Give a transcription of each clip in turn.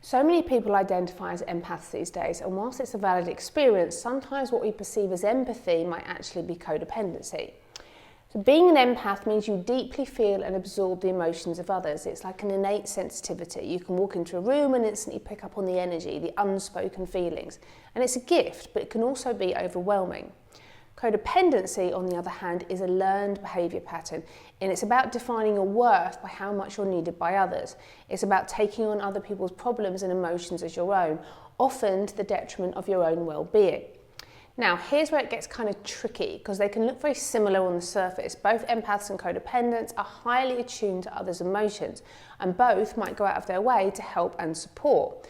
So many people identify as empaths these days, and whilst it's a valid experience, sometimes what we perceive as empathy might actually be codependency. So being an empath means you deeply feel and absorb the emotions of others. It's like an innate sensitivity. You can walk into a room and instantly pick up on the energy, the unspoken feelings. And it's a gift, but it can also be overwhelming. Codependency, on the other hand, is a learned behaviour pattern, and it's about defining your worth by how much you're needed by others. It's about taking on other people's problems and emotions as your own, often to the detriment of your own well-being. Now, here's where it gets kind of tricky, because they can look very similar on the surface. Both empaths and codependents are highly attuned to others' emotions, and both might go out of their way to help and support.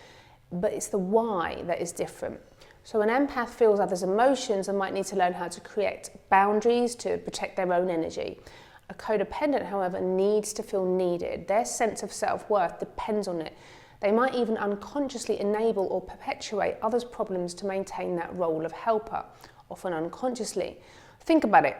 But it's the why that is different. So an empath feels others' emotions and might need to learn how to create boundaries to protect their own energy. A codependent, however, needs to feel needed. Their sense of self-worth depends on it. They might even unconsciously enable or perpetuate others' problems to maintain that role of helper, often unconsciously. Think about it.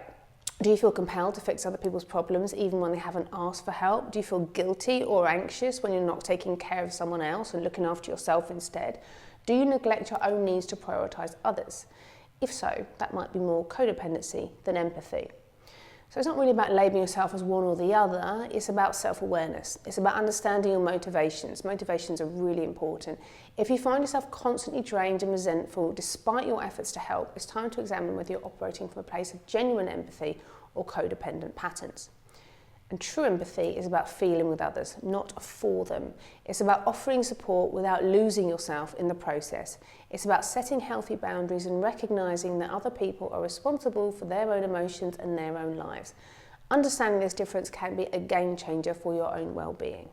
Do you feel compelled to fix other people's problems even when they haven't asked for help? Do you feel guilty or anxious when you're not taking care of someone else and looking after yourself instead? Do you neglect your own needs to prioritise others? If so, that might be more codependency than empathy. So it's not really about labelling yourself as one or the other, it's about self-awareness. It's about understanding your motivations. Motivations are really important. If you find yourself constantly drained and resentful despite your efforts to help, it's time to examine whether you're operating from a place of genuine empathy or codependent patterns. And true empathy is about feeling with others, not for them. It's about offering support without losing yourself in the process. It's about setting healthy boundaries and recognising that other people are responsible for their own emotions and their own lives. Understanding this difference can be a game changer for your own well-being.